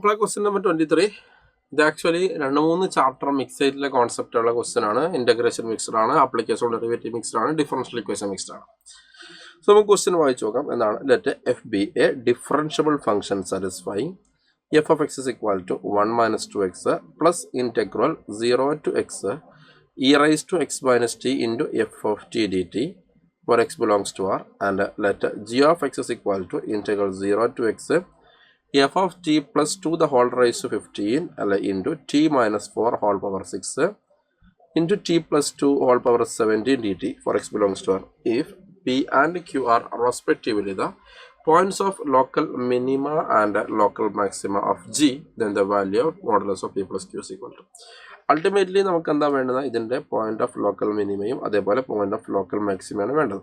Question number 23. This actually two chapter mixed concept question integration mixed application derivative mixed differential equation mixed. So question let f be a differentiable function satisfying f of x is equal to 1 minus 2x plus integral 0 to x e raised to x minus t into f of t dt where x belongs to R, and let g of x is equal to integral 0 to x f of t plus 2 the whole raised to 15 into t minus 4 whole power 6 into t plus 2 whole power 17 dt for x belongs to R if p and q are respectively the points of local minima and local maxima of g, then the value of modulus of p plus q is equal to. Ultimately, നമുക്ക് എന്താ വേണ്ടത്? ഇതിന്റെ point of local minimum അതേപോലെ point of local maximum ആണ് വേണ്ടത്.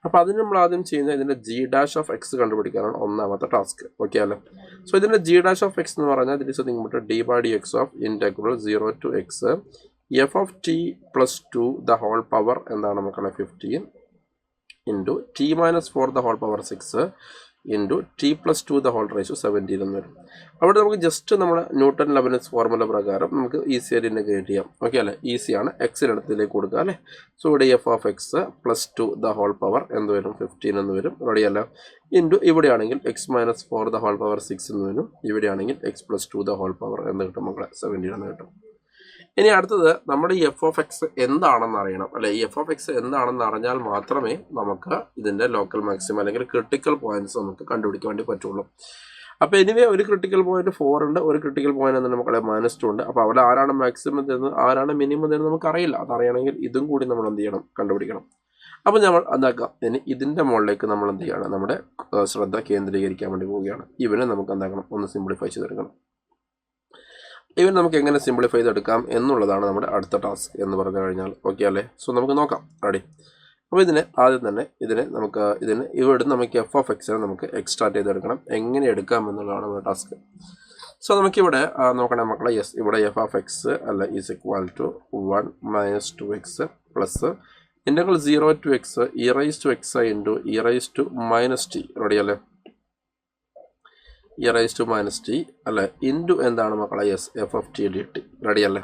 അപ്പോൾ അതിന് നമ്മൾ ആദ്യം ചെയ്യുന്നത് ഇതിന്റെ g dash of x കണ്ടുപിടിക്കാനാണ് ഒന്നാമത്തെ ടാസ്ക്. ഓക്കേ അല്ലേ? സോ ഇതിന്റെ g dash of x എന്ന് പറഞ്ഞാൽ this is nothing but d by dx of integral 0 to x f of t plus 2 the whole power എന്താണ് മക്കളെ 15 into t minus 4 the whole power 6 into t plus 2 the whole raised to 17 എന്ന് വരും. അവിടെ നമുക്ക് just നമ്മുടെ newton Leibniz formula പ്രകാരം നമുക്ക് easy ആയിട്ട് ഇൻറ്റഗ്രേറ്റ് ചെയ്യാം. ഓക്കെ അല്ലേ? ഈസിയാണ്. എക്സിനടുത്തിലേക്ക് കൊടുക്കുക അല്ലേ? സോ ഇവിടെ F of X plus 2 the whole power എന്ത് വരും? 15 എന്ന് വരും. റെഡിയല്ല? ഇൻറ്റു ഇവിടെയാണെങ്കിൽ X minus 4 the whole power 6 എന്ന് വരും. ഇവിടെയാണെങ്കിൽ X plus 2 the whole power എന്ന് കിട്ടും മക്കളെ 17 എന്ന് കിട്ടും. ഇനി അടുത്തത് നമ്മുടെ ഈ എഫ് ഓഫ് എക്സ് എന്താണെന്ന് അറിയണം അല്ലെ? ഈ എഫ് ഓഫ് എക്സ് എന്താണെന്ന് അറിഞ്ഞാൽ മാത്രമേ നമുക്ക് ഇതിന്റെ ലോക്കൽ മാക്സിമം അല്ലെങ്കിൽ ക്രിട്ടിക്കൽ പോയിന്റ്സ് നമുക്ക് കണ്ടുപിടിക്കാൻ വേണ്ടി പറ്റുള്ളൂ. അപ്പോൾ എനിവേ ഒരു ക്രിട്ടിക്കൽ പോയിന്റ് 4 ഉണ്ട്, ഒരു ക്രിട്ടിക്കൽ പോയിന്റ് എന്ന് നമുക്കുള്ള -2 ഉണ്ട്. അപ്പോൾ അവിടെ ആരാണ് മാക്സിമം തരുന്നത് ആരാണ് മിനിമം തരുന്നത് നമുക്കറിയില്ല. അതറിയണമെങ്കിൽ ഇതും കൂടി നമ്മൾ എന്ത് ചെയ്യണം? കണ്ടുപിടിക്കണം. അപ്പോൾ നമ്മൾ എന്താക്കാം, ഇനി ഇതിന്റെ മുകളിലേക്ക് നമ്മൾ എന്ത് ചെയ്യണം? നമ്മുടെ ശ്രദ്ധ കേന്ദ്രീകരിക്കാൻ വേണ്ടി പോവുകയാണ്. ഇവനെ നമുക്ക് എന്താക്കണം? ഒന്ന് സിംപ്ലിഫൈ ചെയ്തെടുക്കണം. ഇവൻ നമുക്ക് എങ്ങനെ സിംപ്ലിഫൈ ചെയ്തെടുക്കാം എന്നുള്ളതാണ് നമ്മുടെ അടുത്ത ടാസ്ക് എന്ന് പറഞ്ഞു കഴിഞ്ഞാൽ. ഓക്കെ അല്ലേ? സോ നമുക്ക് നോക്കാം. റെഡി? അപ്പോൾ ഇതിനെ ആദ്യം തന്നെ ഇവിടെ നമുക്ക് എഫ് ഓഫ് എക്സിനെ നമുക്ക് എക്സ്ട്രാക്ട് ചെയ്തെടുക്കണം. എങ്ങനെ എടുക്കാം എന്നുള്ളതാണ് നമ്മുടെ ടാസ്ക്. സോ നമുക്കിവിടെ നോക്കണേ മക്കളെ. യെസ്, ഇവിടെ എഫ് ഓഫ് എക്സ് അല്ല is equal to 1 minus 2x plus integral 0 to x E raise to x into E raise to minus t. Ready അല്ലേ? E raise to minus t അല്ലേ? Into എന്താണ് മക്കളെ? Yes, f of T D t. Ready അല്ലേ?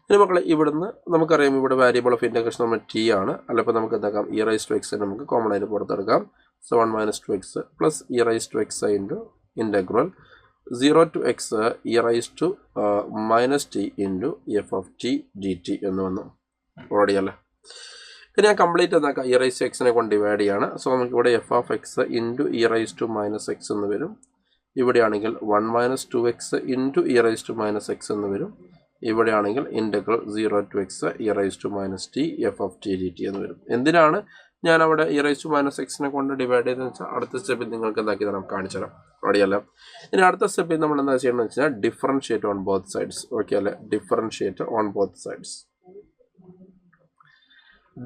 ഇനി മക്കളെ ഇവിടുന്ന് നമുക്കറിയാം ഇവിടെ വേരിയബിൾ ഓഫ് ഇൻറ്റഗ്രേഷൻ നമ്മൾ ടി ആണ് അല്ല. അപ്പോൾ നമുക്ക് എന്താക്കാം? ഇ റൈസ് ടു എക്സ് നമുക്ക് കോമൺ ആയിട്ട് പുറത്തെടുക്കാം. So 1 minus 2x plus e raise to x into integral 0 to x E raise to minus t into f of T D T എന്ന് വന്നു. റെഡി അല്ലേ? ഇനി ഞാൻ കംപ്ലീറ്റ് എന്താക്കാം? ഇ റൈസ് ടു എക്സിനെ കൊണ്ട് ഡിവൈഡ് ചെയ്യാണ്. സോ നമുക്കിവിടെ f of x into E raise to minus X എന്ന് വരും. ഇവിടെയാണെങ്കിൽ 1 minus 2x into E raise to minus X എന്ന് വരും. ഇവിടെയാണെങ്കിൽ integral 0 to x E raise to minus T F of T D T എന്ന് വരും. എന്തിനാണ് ഞാൻ അവിടെ ഇ റൈസ് ടു മൈനസ് എക്സിനെ കൊണ്ട് ഡിവൈഡ് ചെയ്തതെന്ന് വെച്ചാൽ അടുത്ത സ്റ്റെപ്പിൽ നിങ്ങൾക്ക് എന്താക്കി തരാം? കാണിച്ചു തരാം. റെഡിയല്ല? ഇനി അടുത്ത സ്റ്റെപ്പിൽ നമ്മൾ എന്താ ചെയ്യണമെന്ന് വെച്ചാൽ differentiate on both sides. Okay അല്ലേ? Differentiate on both sides.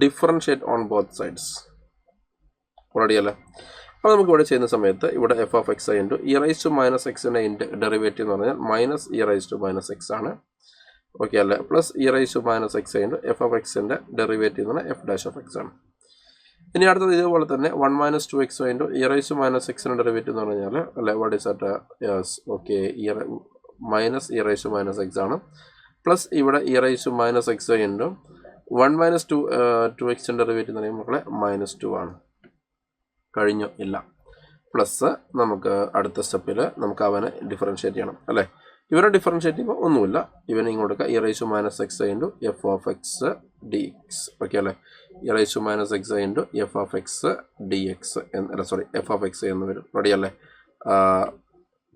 Differentiate on both sides. റെഡിയല്ലേ? അപ്പോൾ നമുക്ക് ഇവിടെ ചെയ്യുന്ന സമയത്ത് ഇവിടെ F of x into E raise to minus എക്സിൻ്റെ ഡെറിവേറ്റീവ് എന്ന് പറഞ്ഞാൽ minus E raise to minus X ആണ്. ഓക്കെ അല്ലേ? Plus e raise to minus X into f of എക്സിൻ്റെ ഡെറിവേറ്റീവ് എന്ന് പറഞ്ഞാൽ എഫ് ഡാഷ് ഓഫ് എക്സ് ആണ്. ഇനി അടുത്തത് ഇതുപോലെ തന്നെ 1 minus 2x into E raise to minus എക്സിൻ്റെ ഡെറിവേറ്റീവ് എന്ന് പറഞ്ഞാൽ അല്ലെ what is at yes okay minus E raise to minus X ആണ്. പ്ലസ് ഇവിടെ E raise to minus X into 1 minus 2x derivative എന്ന് പറയുമ്പോൾ -2 ആണ്. കഴിഞ്ഞു? ഇല്ല. പ്ലസ് നമുക്ക് അടുത്ത സ്റ്റെപ്പിൽ നമുക്ക് അവനെ ഡിഫറൻഷിയേറ്റ് ചെയ്യണം അല്ലേ? ഇവരെ ഡിഫറൻഷിയേറ്റ് ചെയ്യുമ്പോൾ ഒന്നുമില്ല. ഇവനെ ഇങ്ങോട്ട് കൊടുക്കുക. E raise to minus X into f of x d x. Okay അല്ലേ? E raise to minus X into f of x d x അല്ല സോറി എഫ് ഓഫ് എക്സ് എന്ന് വരും. റെഡി അല്ലേ?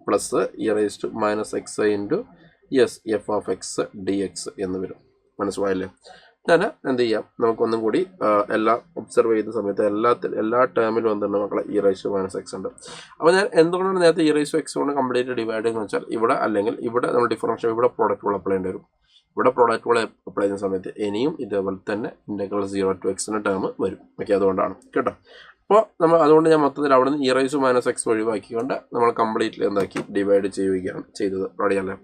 Plus e raise to minus X into yes f of x d x എന്ന് വരും. മനസ്സിലായില്ലേ? ഞാൻ എന്ത് ചെയ്യാം? നമുക്കൊന്നും കൂടി എല്ലാം ഒബ്സർവ് ചെയ്യുന്ന സമയത്ത് എല്ലാ ടേമിലും എന്തുണ്ട് മക്കളെ? E raise to minus X ഉണ്ട്. അപ്പോൾ ഞാൻ എന്തുകൊണ്ടാണ് നേരത്തെ ഇ റൈസ് ടു എക്സ് കൊണ്ട് കംപ്ലീറ്റ് ഡിവൈഡ് ചെയ്യുന്നത് വെച്ചാൽ ഇവിടെ അല്ലെങ്കിൽ ഇവിടെ നമ്മൾ ഡിഫറൻഷ്യൽ ഇവിടെ പ്രോഡക്റ്റ് റൂൾ അപ്ലൈ ചെയ്യേണ്ടി വരും. ഇവിടെ പ്രോഡക്റ്റ് റൂൾ അപ്ലൈ ചെയ്യുന്ന സമയത്ത് ഇനിയും ഇതേപോലെ തന്നെ ഇൻ്റഗ്രൽ 0 ടു എക്സിൻ്റെ ടേം വരും. ഓക്കെ, അതുകൊണ്ടാണ് കേട്ടോ. അപ്പോൾ അതുകൊണ്ട് ഞാൻ മൊത്തത്തിൽ അവിടെ നിന്ന് E raise to minus X ഒഴിവാക്കിക്കൊണ്ട് നമ്മൾ കംപ്ലീറ്റ്ലി എന്താക്കി ഡിവൈഡ് ചെയ്യുകയാണ് ചെയ്തത്. റെഡിയല്ലേ?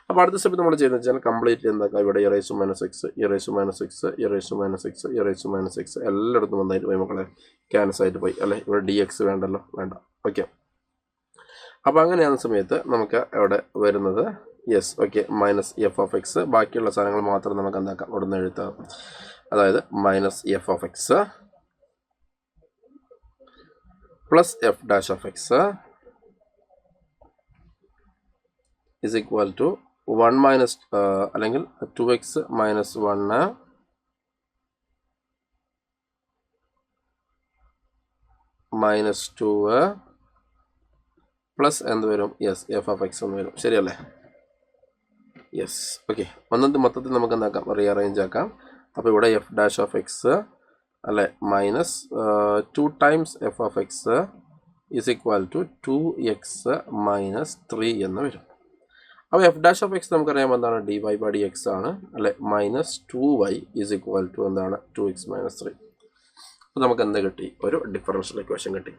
അപ്പോൾ അടുത്ത സ്റ്റെപ്പ് നമ്മൾ ചെയ്യുന്നത് വെച്ചാൽ കംപ്ലീറ്റ് എന്താക്കാം? ഇവിടെ E raise to minus X E raise to minus X E raise to minus X E raise to minus X എല്ലായിടത്തും വന്നായിട്ട് പോയി മക്കളെ ക്യാൻസൽ ആയിട്ട് പോയി അല്ലേ? ഇവിടെ ഡി എക്സ് വേണ്ടല്ലോ, വേണ്ട. ഓക്കെ, അപ്പോൾ അങ്ങനെയാകുന്ന സമയത്ത് നമുക്ക് അവിടെ വരുന്നത് yes okay minus F of X, ബാക്കിയുള്ള സാധനങ്ങൾ മാത്രം നമുക്ക് എന്താക്കാം ഇവിടെ നിന്ന് എഴുതാം. അതായത് minus F of X plus F dash of X is equal to 1 minus അല്ലെങ്കിൽ 2x മൈനസ് 1 മൈനസ് 2 പ്ലസ് എന്ത് വരും? യെസ് എഫ് ഓഫ് എക്സ് എന്ന് വരും. ശരിയല്ലേ? Yes okay. മൊത്തത്തിൽ നമുക്ക് എന്താക്കാം റീഅറേഞ്ച് ആക്കാം. അപ്പോൾ ഇവിടെ എഫ് ഡാഷ് ഓഫ് എക്സ് അല്ലെ minus 2 times F of X is equal to 2x minus 3 എന്ന് വരും. അപ്പോൾ എഫ് ഡാഷ് ഓഫ് എക്സ് നമുക്കറിയാം എന്താണ് D Y by D X ആണ് അല്ലെ minus 2y is equal to എന്താണ് 2x മൈനസ് 3. അപ്പോൾ നമുക്ക് എന്ത് കിട്ടി? ഒരു ഡിഫറൻഷ്യൽ ഇക്വേഷൻ കിട്ടി.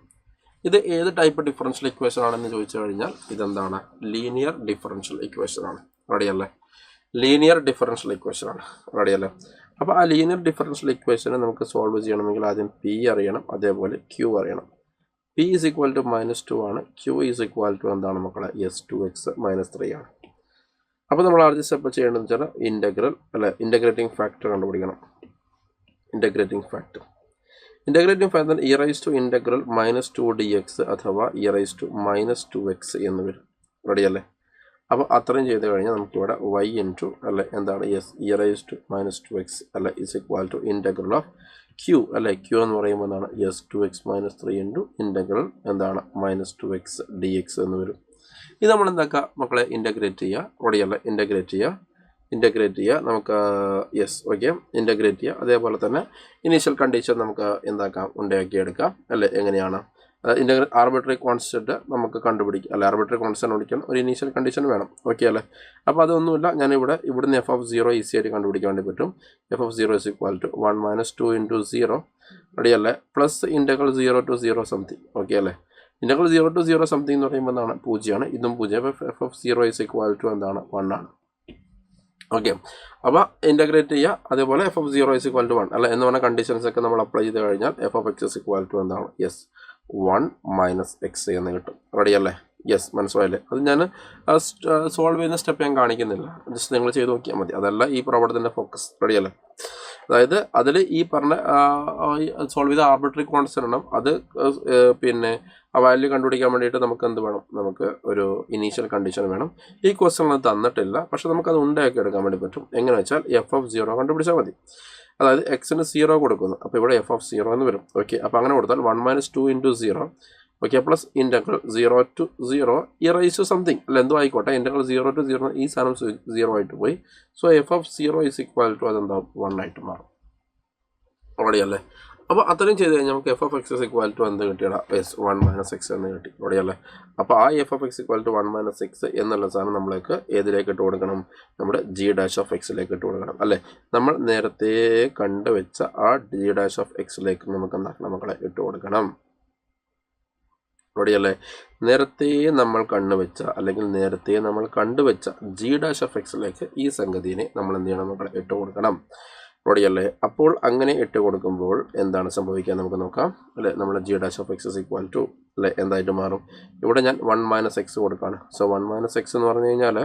ഇത് ഏത് ടൈപ്പ് ഡിഫറൻഷ്യൽ ഇക്വേഷൻ ആണെന്ന് ചോദിച്ചു കഴിഞ്ഞാൽ ഇതെന്താണ്? ലീനിയർ ഡിഫറൻഷ്യൽ ഇക്വേഷൻ ആണ്. റെഡിയല്ലേ? ലീനിയർ ഡിഫറൻഷ്യൽ ഇക്വേഷൻ ആണ്. റെഡിയല്ലേ? അപ്പോൾ ആ ലീനിയർ ഡിഫറൻഷ്യൽ ഇക്വേഷനെ നമുക്ക് സോൾവ് ചെയ്യണമെങ്കിൽ ആദ്യം പി അറിയണം, അതേപോലെ ക്യൂ അറിയണം. പി ഈസ് ഈക്വൽ ടു -2 ആണ്, ക്യൂ ഈസ് ഈക്വൽ ടു എന്താണ് മക്കളെ? യെസ് 2x മൈനസ് 3 ആണ്. അപ്പോൾ നമ്മൾ ആദ്യം സ്റ്റെപ്പ് ചെയ്യേണ്ടതെന്ന് വെച്ചാൽ ഇൻ്റഗ്രൽ അല്ലെ ഇൻ്റഗ്രേറ്റിംഗ് ഫാക്ടർ കണ്ടുപിടിക്കണം. Integrating factor E raise to integral -2 dx അഥവാ ഇ റൈസ് ടു -2x എന്ന് വരും. റെഡിയല്ലേ? അപ്പോൾ അത്രയും ചെയ്ത് കഴിഞ്ഞാൽ നമുക്കിവിടെ y ഇൻറ്റു അല്ലെ എന്താണ് yes E raise to -2x അല്ലെ is equal to integral of Q അല്ലെ ക്യൂ എന്ന് പറയുമ്പോൾ എന്താണ് yes 2x minus 3 into integral എന്താണ് -2x dx എന്ന് വരും. ഇത് നമ്മൾ എന്താക്കുക മക്കളെ ഇൻ്റഗ്രേറ്റ് ചെയ്യുക. റെഡിയല്ലേ? ഇൻ്റഗ്രേറ്റ് ചെയ്യുക നമുക്ക് യെസ് ഓക്കെ ഇൻ്റഗ്രേറ്റ് ചെയ്യുക. അതേപോലെ തന്നെ ഇനീഷ്യൽ കണ്ടീഷൻ നമുക്ക് എന്താക്കാം ഉണ്ടാക്കിയെടുക്കാം അല്ലെ? എങ്ങനെയാണ് ഇൻ്റഗ്രൽ ആർബിട്രറി കോൺസ്റ്റൻറ്റ് നമുക്ക് കണ്ടുപിടിക്കാം അല്ലെ? ആർബിട്രറി കോൺസ്റ്റൻറ്റ് പിടിക്കാൻ ഒരു ഇനീഷ്യൽ കണ്ടീഷൻ വേണം. ഓക്കെ അല്ലേ? അപ്പോൾ അതൊന്നുമില്ല, ഞാൻ ഇവിടുന്ന് എഫ് ഓഫ് 0 ഈസി ആയിട്ട് കണ്ടുപിടിക്കാൻ വേണ്ടി പറ്റും. F of 0 is equal to 1 minus 2 into 0 റെഡിയല്ലേ plus integral 0 to 0 something. Okay അല്ലേ? ഇൻ്റഗ്രൽ 0 ടു 0 സംതിങ് എന്ന് പറയുമ്പോൾ എന്താണ് 0 ആണ്, ഇതും 0. F of 0 is equal to എന്താണ് 1 ആണ്. ഓക്കെ, അപ്പോൾ ഇൻ്റഗ്രേറ്റ് ചെയ്യുക. അതേപോലെ F of 0 is equal to 1 അല്ല എന്ന് പറഞ്ഞ കണ്ടീഷൻസ് ഒക്കെ നമ്മൾ അപ്ലൈ ചെയ്ത് കഴിഞ്ഞാൽ F of X is equal to എന്താണ് യെസ് 1 മൈനസ് എക്സ് എന്ന് കിട്ടും. റെഡിയല്ലേ? യെസ് മനസ്സിലായില്ലേ? അത് ഞാൻ സോൾവ് ചെയ്യുന്ന സ്റ്റെപ്പ് ഞാൻ കാണിക്കുന്നില്ല, ജസ്റ്റ് നിങ്ങൾ ചെയ്ത് നോക്കിയാൽ മതി. അതല്ല ഈ പ്രവർത്തനത്തിൻ്റെ ഫോക്കസ്. റെഡിയല്ലേ? അതായത് അതിൽ ഈ പറഞ്ഞ സോൾവ് ചെയ്ത ആർബിട്രറി കോൺസ്റ്റന്റ് ആണ്. അത് പിന്നെ ആ വാല്യൂ കണ്ടുപിടിക്കാൻ വേണ്ടിയിട്ട് നമുക്ക് എന്ത് വേണം? നമുക്ക് ഒരു ഇനീഷ്യൽ കണ്ടീഷൻ വേണം. ഈ ക്വസ്റ്റ്യൻ അത് തന്നിട്ടില്ല, പക്ഷെ നമുക്കത് ഉണ്ടാക്കി എടുക്കാൻ വേണ്ടി പറ്റും. എങ്ങനെ വെച്ചാൽ എഫ് ഓഫ് 0 കണ്ടുപിടിച്ചാൽ മതി. അതായത് എക്സിന് 0 കൊടുക്കുന്നു, അപ്പോൾ ഇവിടെ എഫ് ഓഫ് 0 എന്ന് വരും. ഓക്കെ, അപ്പോൾ അങ്ങനെ കൊടുത്താൽ 1 minus 2 into 0 okay plus integral 0 to 0 E raise to something അല്ല എന്തോ ആയിക്കോട്ടെ. ഇൻ്റഗ്രൽ 0 ടു 0 ഈ സാധനം 0 ആയിട്ട് പോയി. So f of 0 is equal to അതെന്താവും 1 ആയിട്ട് മാറും. റെഡിയല്ലേ? അപ്പോൾ അത്രയും ചെയ്ത് കഴിഞ്ഞാൽ നമുക്ക് f of X is equal to എന്ത് കിട്ടിയടാ? യെസ് 1 മൈനസ് എക്സ് എന്ന് കിട്ടി. റെഡിയല്ലേ? അപ്പോൾ ആ F of X equal to 1 minus X എന്നുള്ള സാധനം നമ്മൾക്ക് ഏതിലേക്ക് ഇട്ട് കൊടുക്കണം? നമ്മുടെ ജി ഡാഷ് ഓഫ് എക്സിലേക്ക് ഇട്ട് കൊടുക്കണം അല്ലേ? നമ്മൾ നേരത്തെ കണ്ടുവെച്ച ആ ജി ഡാഷ് ഓഫ് എക്സിലേക്ക് നമുക്ക് എന്താക്കണം മക്കളെ? ഇട്ട് കൊടുക്കണം. റെഡിയല്ലേ? നേരത്തെ നമ്മൾ കണ്ടുവെച്ച ജി ഡാഷ് ഓഫ് എക്സിലേക്ക് ഈ സംഗതിയെ നമ്മൾ എന്ത് ചെയ്യണം മക്കളെ? ഇട്ട് കൊടുക്കണം. റെഡിയല്ലേ? അപ്പോൾ അങ്ങനെ ഇട്ട് കൊടുക്കുമ്പോൾ എന്താണ് സംഭവിക്കുക നമുക്ക് നോക്കാം അല്ലേ? നമ്മൾ G dash of X is equal to അല്ലേ എന്തായിട്ട് മാറും? ഇവിടെ ഞാൻ 1 മൈനസ് എക്സ് കൊടുക്കുകയാണ്. സോ 1 മൈനസ് എക്സ് എന്ന് പറഞ്ഞു കഴിഞ്ഞാൽ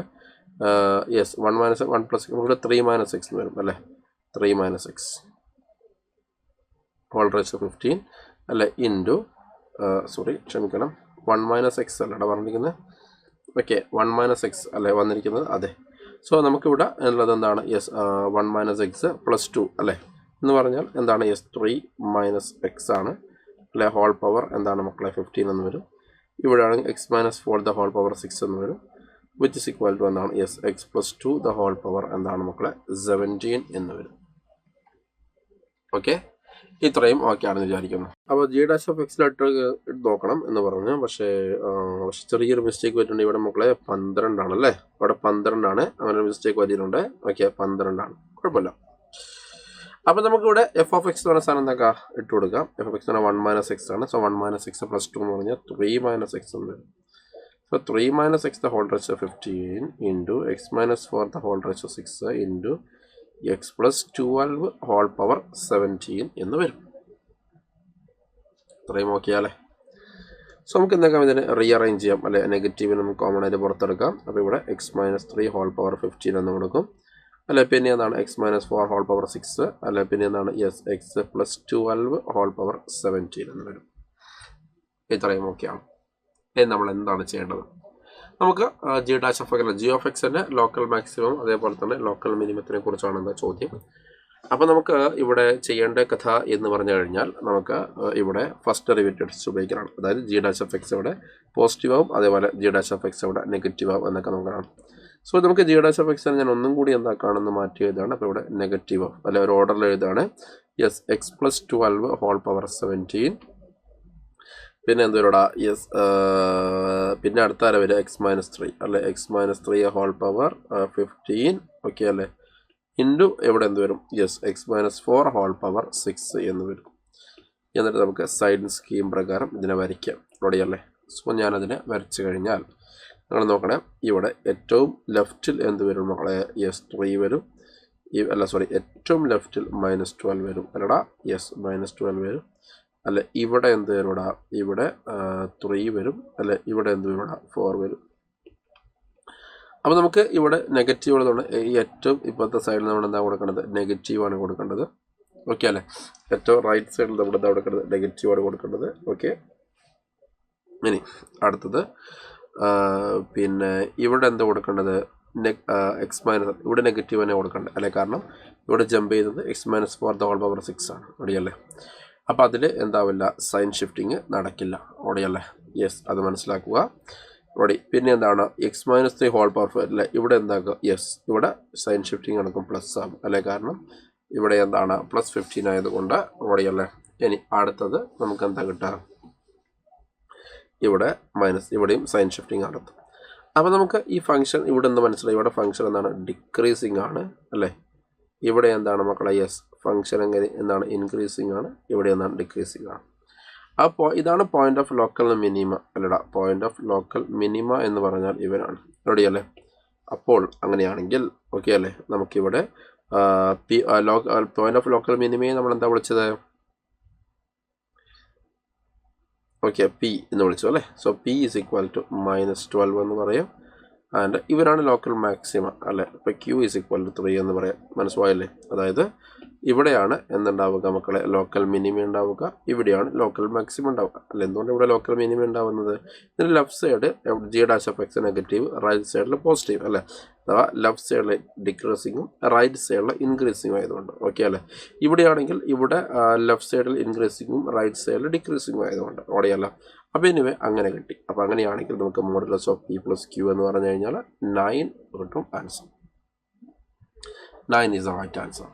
യെസ് 1 മൈനസ് 1 പ്ലസ് ഇവിടെ 3 മൈനസ് എക്സ് എന്ന് വരും അല്ലേ? 3 minus X whole raise to 15 അല്ലേ ഇൻറ്റു ക്ഷമിക്കണം 1 മൈനസ് എക്സ് അല്ലേ പറഞ്ഞിരിക്കുന്നത്. ഓക്കെ 1 മൈനസ് എക്സ് അല്ലേ വന്നിരിക്കുന്നത്? അതെ. സോ നമുക്കിവിടെ ഉള്ളത് എന്താണ്? യെസ് 1 മൈനസ് എക്സ് പ്ലസ് 2 അല്ലേ എന്ന് പറഞ്ഞാൽ എന്താണ്? യെസ് 3 മൈനസ് എക്സ് ആണ് അല്ലെ ഹോൾ പവർ എന്താണ് മക്കളെ? 15 എന്ന് വരും. ഇവിടെയാണെങ്കിൽ X minus 4 the whole power 6 എന്ന് വരും. വിച്ച് ഇസ് ഈക്വൽ ടു എന്താണ്? Yes X plus 2 the whole power എന്താണ് മക്കളെ? 17 എന്ന് വരും. ഓക്കെ, ഇത്രയും ഓക്കെ ആണെന്ന് വിചാരിക്കുന്നു. അപ്പോൾ ജി ഡാഷ് ഓഫ് എക്സിലിട്ട് നോക്കണം എന്ന് പറഞ്ഞു. പക്ഷേ ചെറിയൊരു മിസ്റ്റേക്ക് പറ്റുന്നുണ്ട്. ഇവിടെ മക്കളെ 12 ആണല്ലേ? ഇവിടെ 12 ആണ്. അങ്ങനെ ഒരു മിസ്റ്റേക്ക് പറ്റിയിട്ടുണ്ട്. ഓക്കെ 12 ആണ്, കുഴപ്പമില്ല. അപ്പോൾ നമുക്കിവിടെ എഫ് ഓഫ് എക്സ് എന്ന് പറഞ്ഞ സാധനം എന്താ ഇട്ട് കൊടുക്കാം. എഫ് ഓഫ് എക്സ് എന്ന് പറഞ്ഞാൽ 1 മൈനസ് എക്സ് ആണ്. സോ 1 മൈനസ് എക്സ് പ്ലസ് 2 എന്ന് പറഞ്ഞാൽ 3 മൈനസ് എക്സ് എന്ന് വരും. So 3 minus X the whole raise to 15 into X minus 4 the whole raise to 6 into X plus 12 whole power 17 എന്ന് വരും. ഇത്രയും നോക്കിയാലേ? സോ നമുക്ക് എന്താക്കാം ഇതിനെ റീഅറേഞ്ച് ചെയ്യാം അല്ലെ, നെഗറ്റീവ് നമുക്ക് കോമൺ ആയിട്ട് പുറത്തെടുക്കാം. അപ്പോൾ ഇവിടെ x-3 ഹോൾ പവർ 15 എന്ന് കൊടുക്കും അല്ലെ. പിന്നെ എന്താണ് x-4 ഹോൾ പവർ 6 അല്ലെ. പിന്നെ എന്താണ് x+12 ഹോൾ പവർ 17 എന്ന് വരും. ഇത്രയും ഓക്കെയാണ്. ഇനി നമ്മൾ എന്താണ് ചെയ്യേണ്ടത്? നമുക്ക് ജി ഓഫ് എക്സിൻ്റെ ലോക്കൽ മാക്സിമം അതേപോലെ തന്നെ ലോക്കൽ മിനിമത്തിനെ കുറിച്ചാണ് എന്താ ചോദ്യം. അപ്പോൾ നമുക്ക് ഇവിടെ ചെയ്യേണ്ട കഥ എന്ന് പറഞ്ഞു കഴിഞ്ഞാൽ നമുക്ക് ഇവിടെ ഫസ്റ്റ് ഡെറിവേറ്റീവ്സ് ഉപയോഗിക്കണം. അതായത് g' ഇവിടെ പോസിറ്റീവ് ആവും, അതേപോലെ g' ഇവിടെ നെഗറ്റീവ് ആവും എന്നൊക്കെ നമുക്ക് കാണാം. സോ നമുക്ക് g' ഞാൻ ഒന്നും കൂടി എന്താക്കാണെന്ന് മാറ്റി എഴുതാണ്. അപ്പോൾ ഇവിടെ നെഗറ്റീവ് ആവും അല്ലെ, ഒരു ഓർഡറിൽ എഴുതാണ്. x+12 whole power 17. പിന്നെ എന്തോടാ പിന്നെ അടുത്ത ആരെ വരിക x-3 അല്ലെ, x-3 ഹോൾ പവർ 15 ഓക്കെ അല്ലേ. ഇൻറ്റു എവിടെ എന്ത് വരും? x-4 ഹോൾ പവർ 6 എന്ന് വരും. എന്നിട്ട് നമുക്ക് സൈഡ് സ്കീം പ്രകാരം ഇതിനെ വരയ്ക്കാം. റെഡിയല്ലേ? സോ ഞാനതിനെ വരച്ചു കഴിഞ്ഞാൽ നിങ്ങൾ നോക്കണേ, ഇവിടെ ഏറ്റവും ലെഫ്റ്റിൽ എന്ത് വരും മക്കളെ? 3 വരും. ഏറ്റവും ലെഫ്റ്റിൽ -12 വരും അല്ലടാ. -12 വരും അല്ലെ. ഇവിടെ എന്ത് വരും? ഇവിടെ 3 വരും അല്ലെ. ഇവിടെ എന്ത് വരും? 4 വരും. അപ്പോൾ നമുക്ക് ഇവിടെ നെഗറ്റീവ് ഉള്ളതുകൊണ്ട് ഈ ഏറ്റവും ഇപ്പോഴത്തെ സൈഡിൽ നമ്മൾ എന്താ കൊടുക്കേണ്ടത്? നെഗറ്റീവാണ് കൊടുക്കേണ്ടത്. ഓക്കെ അല്ലേ? ഏറ്റവും റൈറ്റ് സൈഡിൽ നമ്മൾ എന്താ കൊടുക്കേണ്ടത്? നെഗറ്റീവാണ് കൊടുക്കേണ്ടത്. ഓക്കെ. ഇനി അടുത്തത് പിന്നെ ഇവിടെ എന്താ കൊടുക്കേണ്ടത്? ഇവിടെ നെഗറ്റീവ് തന്നെ കൊടുക്കേണ്ടത് അല്ലേ. കാരണം ഇവിടെ ജമ്പ് ചെയ്തത് x-4 ഹോൾ പവർ 6 ആണ്. ഓടിയല്ലേ? അപ്പോൾ അതിൽ എന്താവില്ല? സൈൻ ഷിഫ്റ്റിങ് നടക്കില്ല. ഓടിയല്ലേ? അത് മനസ്സിലാക്കുക. റെഡി. പിന്നെ എന്താണ്? x-3 ഹോൾ പവർ 4 അല്ലേ. ഇവിടെ എന്താക്കുക? ഇവിടെ സൈൻ ഷിഫ്റ്റിംഗ് നടക്കും, പ്ലസ് ആകും അല്ലേ. കാരണം ഇവിടെ എന്താണ്? +15 ആയതുകൊണ്ട്. റെഡിയല്ലേ? ഇനി അടുത്തത് നമുക്ക് എന്താ കിട്ടുക? ഇവിടെ മൈനസ്, ഇവിടെയും സൈൻ ഷിഫ്റ്റിംഗ് നടത്തും. അപ്പോൾ നമുക്ക് ഈ ഫംഗ്ഷൻ ഇവിടെ നിന്ന് മനസ്സിലായി. ഇവിടെ ഫംഗ്ഷൻ എന്താണ്? ഡിക്രീസിങ് ആണ് അല്ലേ. ഇവിടെ എന്താണ് മക്കളെ? ഫംഗ്ഷൻ എന്താണ്? ഇൻക്രീസിങ് ആണ്. ഇവിടെ എന്താണ്? ഡിക്രീസിങ് ആണ്. അപ്പോൾ ഇതാണ് പോയിന്റ് ഓഫ് ലോക്കൽ മിനിമ അല്ലടാ. പോയിന്റ് ഓഫ് ലോക്കൽ മിനിമ എന്ന് പറഞ്ഞാൽ ഇവരാണ്. റെഡിയല്ലേ? അപ്പോൾ അങ്ങനെയാണെങ്കിൽ ഓക്കെ അല്ലേ, നമുക്കിവിടെ പോയിന്റ് ഓഫ് ലോക്കൽ മിനിമയെ നമ്മൾ എന്താ വിളിച്ചത്? ഓക്കെ, പി എന്ന് വിളിച്ചു അല്ലേ. So P is equal to -12 എന്ന് പറയാം. ആൻഡ് ഇവരാണ് ലോക്കൽ മാക്സിമ അല്ലേ. ഇപ്പോൾ ക്യൂ ഈസ് ഈക്വൽ ടു 3 എന്ന് പറയാം. മനസ്സിലായല്ലേ? അതായത് ഇവിടെയാണ് എന്തുണ്ടാവുക മക്കളെ? ലോക്കൽ മിനിമം ഉണ്ടാവുക. ഇവിടെയാണ് ലോക്കൽ മാക്സിമം ഉണ്ടാവുക അല്ല. എന്തുകൊണ്ട് ഇവിടെ ലോക്കൽ മിനിമം ഉണ്ടാവുന്നത്? ഇതിന് left side g' negative, right സൈഡിൽ പോസിറ്റീവ് അല്ലേ. അഥവാ ലെഫ്റ്റ് സൈഡിൽ ഡിക്രീസിങ്ങും റൈറ്റ് സൈഡിൽ ഇൻക്രീസിങ്ങും ആയതുകൊണ്ട്. ഓക്കെ അല്ലേ. ഇവിടെയാണെങ്കിൽ ഇവിടെ ലെഫ്റ്റ് സൈഡിൽ ഇൻക്രീസിങ്ങും റൈറ്റ് സൈഡിൽ ഡിക്രീസിങ്ങും ആയതുകൊണ്ട്. ഓടെയല്ല. അപ്പോൾ ഇനിവേ അങ്ങനെ കിട്ടി. അപ്പോൾ അങ്ങനെയാണെങ്കിൽ നമുക്ക് മോഡുലസ് ഓഫ് p + q എന്ന് പറഞ്ഞു കഴിഞ്ഞാൽ 9 കിട്ടും answer. 9 is the right answer.